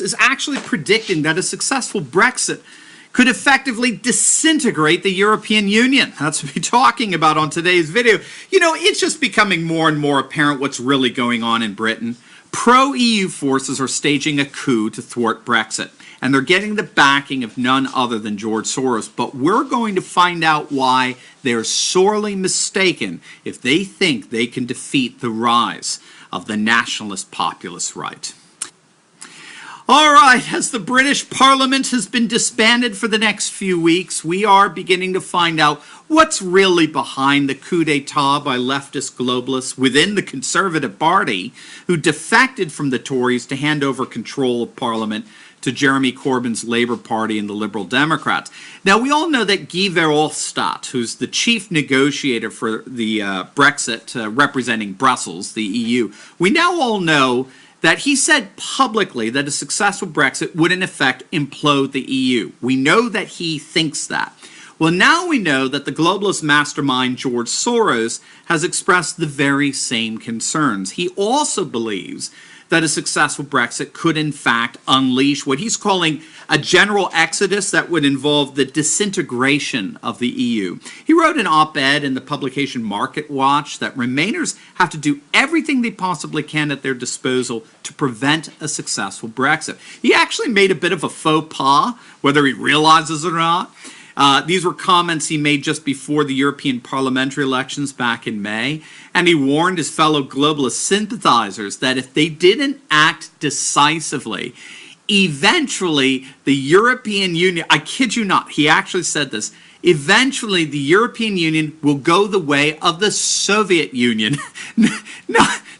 is actually predicting that a successful Brexit could effectively disintegrate the European Union. That's what we're talking about on today's video. You know, it's just becoming more and more apparent what's really going on in Britain. Pro-EU forces are staging a coup to thwart Brexit, and they're getting the backing of none other than George Soros. But we're going to find out why they're sorely mistaken if they think they can defeat the rise of the nationalist populist right. All right, as the British Parliament has been disbanded for the next few weeks, we are beginning to find out what's really behind the coup d'etat by leftist globalists within the Conservative Party who defected from the Tories to hand over control of Parliament to Jeremy Corbyn's Labour Party and the Liberal Democrats. Now, we all know that Guy Verhofstadt, who's the chief negotiator for the Brexit representing Brussels, the EU, we now all know that he said publicly that a successful Brexit would in effect implode the EU. We know that he thinks that. Well, now we know that the globalist mastermind George Soros has expressed the very same concerns. He also believes that a successful Brexit could in fact unleash what he's calling a general exodus that would involve the disintegration of the EU. He wrote an op-ed in the publication Market Watch that Remainers have to do everything they possibly can at their disposal to prevent a successful Brexit. He actually made a bit of a faux pas, whether he realizes it or not. These were comments he made just before the European parliamentary elections back in May, and he warned his fellow globalist sympathizers that if they didn't act decisively, eventually the European Union, I kid you not, he actually said this, eventually the European Union will go the way of the Soviet Union.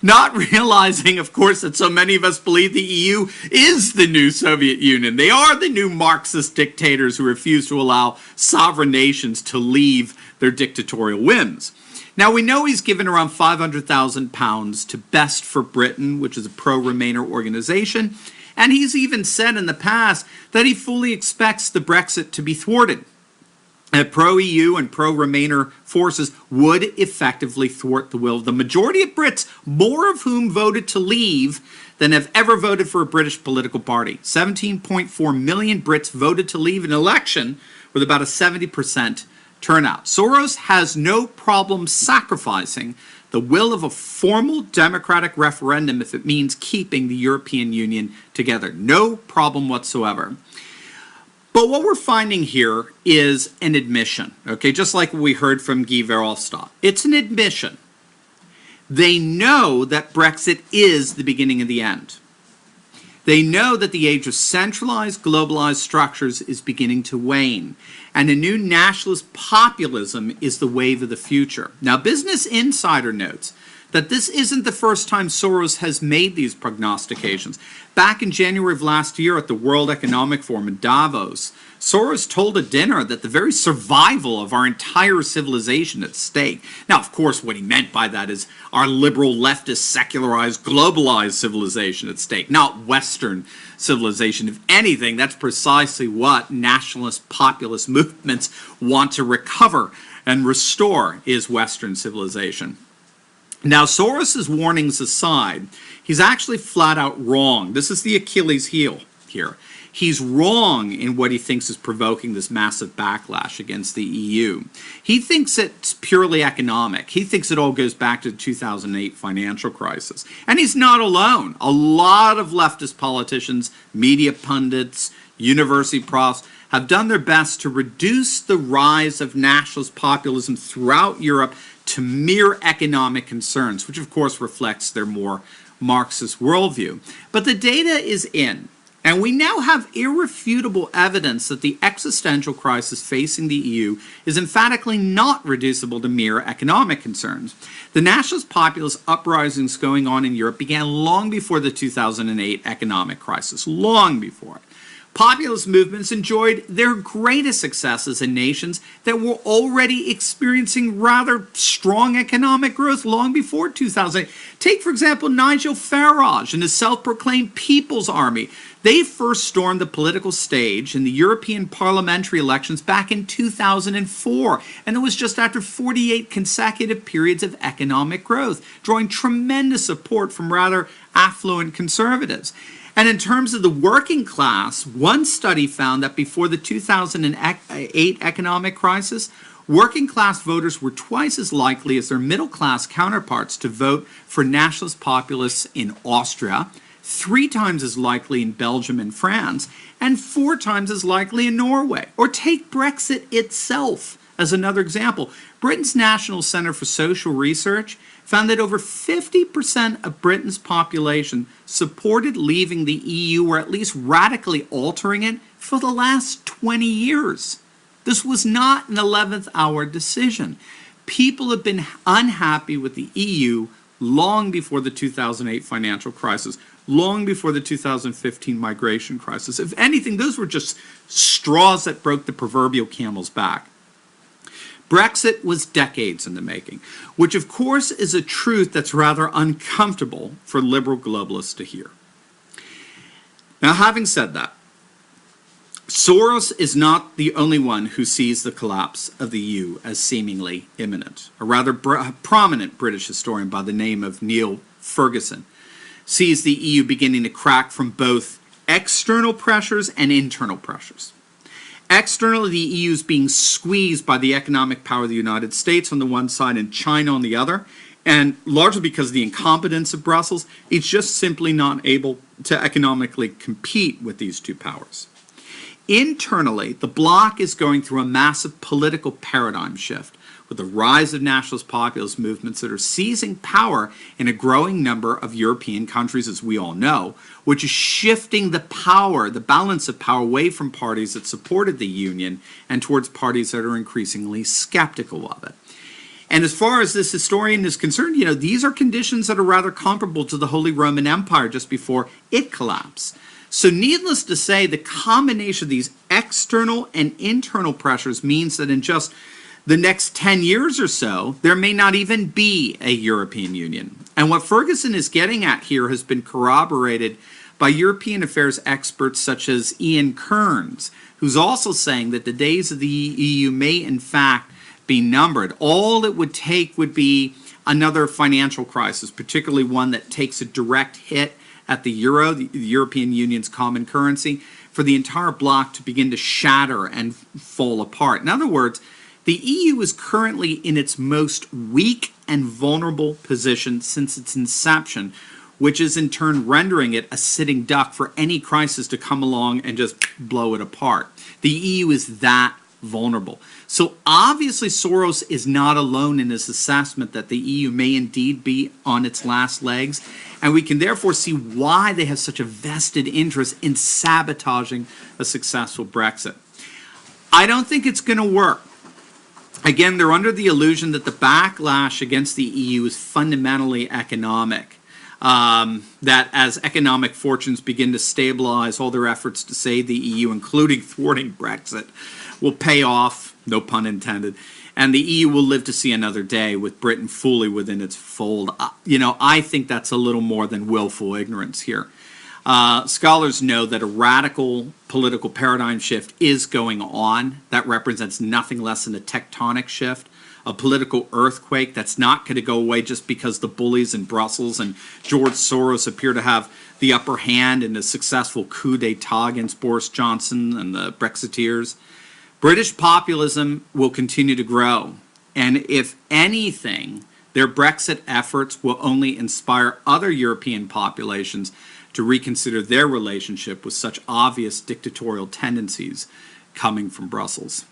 Not realizing, of course, that so many of us believe the EU is the new Soviet Union. They are the new Marxist dictators who refuse to allow sovereign nations to leave their dictatorial whims. Now, we know he's given around £500,000 to Best for Britain, which is a pro-Remainer organization, and he's even said in the past that he fully expects the Brexit to be thwarted. Pro-EU and pro-Remainer forces would effectively thwart the will of the majority of Brits, more of whom voted to leave than have ever voted for a British political party. 17.4 million Brits voted to leave an election with about a 70% turnout. Soros has no problem sacrificing the will of a formal democratic referendum if it means keeping the European Union together. No problem whatsoever. But what we're finding here is an admission, okay, just like we heard from Guy Verhofstadt. It's an admission. They know that Brexit is the beginning of the end. They know that the age of centralized, globalized structures is beginning to wane, and a new nationalist populism is the wave of the future. Now, Business Insider notes that this isn't the first time Soros has made these prognostications. Back in January of last year at the World Economic Forum in Davos, Soros told a dinner that the very survival of our entire civilization is at stake. Now, of course, what he meant by that is our liberal, leftist, secularized, globalized civilization at stake, not Western civilization. If anything, that's precisely what nationalist, populist movements want to recover and restore, is Western civilization. Now, Soros's warnings aside, he's actually flat out wrong. This is the Achilles heel here. He's wrong in what he thinks is provoking this massive backlash against the EU. He thinks it's purely economic. He thinks it all goes back to the 2008 financial crisis. And he's not alone. A lot of leftist politicians, media pundits, university profs have done their best to reduce the rise of nationalist populism throughout Europe to mere economic concerns, which of course reflects their more Marxist worldview. But the data is in, and we now have irrefutable evidence that the existential crisis facing the EU is emphatically not reducible to mere economic concerns. The nationalist populist uprisings going on in Europe began long before the 2008 economic crisis, long before it. Populist movements enjoyed their greatest successes in nations that were already experiencing rather strong economic growth long before 2008. Take, for example, Nigel Farage and his self-proclaimed People's Army. They first stormed the political stage in the European parliamentary elections back in 2004, and it was just after 48 consecutive periods of economic growth, drawing tremendous support from rather affluent conservatives. And in terms of the working class, one study found that before the 2008 economic crisis, working class voters were twice as likely as their middle class counterparts to vote for nationalist populists in Austria, 3 times as likely in Belgium and France, and 4 times as likely in Norway. Or take Brexit itself as another example. Britain's National Centre for Social Research found that over 50% of Britain's population supported leaving the EU or at least radically altering it for the last 20 years. This was not an 11th hour decision. People have been unhappy with the EU long before the 2008 financial crisis, long before the 2015 migration crisis. If anything, those were just straws that broke the proverbial camel's back. Brexit was decades in the making, which of course is a truth that's rather uncomfortable for liberal globalists to hear. Now, having said that, Soros is not the only one who sees the collapse of the EU as seemingly imminent. A rather prominent British historian by the name of Neil Ferguson sees the EU beginning to crack from both external pressures and internal pressures. Externally, the EU is being squeezed by the economic power of the United States on the one side and China on the other, and largely because of the incompetence of Brussels, it's just simply not able to economically compete with these two powers. Internally, the bloc is going through a massive political paradigm shift with the rise of nationalist populist movements that are seizing power in a growing number of European countries, as we all know, which is shifting the power, the balance of power, away from parties that supported the Union and towards parties that are increasingly skeptical of it. And as far as this historian is concerned, these are conditions that are rather comparable to the Holy Roman Empire just before it collapsed. So needless to say, the combination of these external and internal pressures means that in just the next 10 years or so, there may not even be a European Union. And what Ferguson is getting at here has been corroborated by European affairs experts such as Ian Kearns, who's also saying that the days of the EU may in fact be numbered. All it would take would be another financial crisis, particularly one that takes a direct hit at the euro, the European Union's common currency, for the entire bloc to begin to shatter and fall apart. In other words, the EU is currently in its most weak and vulnerable position since its inception, which is in turn rendering it a sitting duck for any crisis to come along and just blow it apart. The EU is that vulnerable. So obviously Soros is not alone in his assessment that the EU may indeed be on its last legs, and we can therefore see why they have such a vested interest in sabotaging a successful Brexit. I don't think it's going to work. Again, they're under the illusion that the backlash against the EU is fundamentally economic. That as economic fortunes begin to stabilize, all their efforts to save the EU, including thwarting Brexit, will pay off, no pun intended, and the EU will live to see another day with Britain fully within its fold. I think that's a little more than willful ignorance here. Scholars know that a radical political paradigm shift is going on. That represents nothing less than a tectonic shift, a political earthquake that's not going to go away just because the bullies in Brussels and George Soros appear to have the upper hand in a successful coup d'etat against Boris Johnson and the Brexiteers. British populism will continue to grow, and if anything, their Brexit efforts will only inspire other European populations to reconsider their relationship with such obvious dictatorial tendencies coming from Brussels.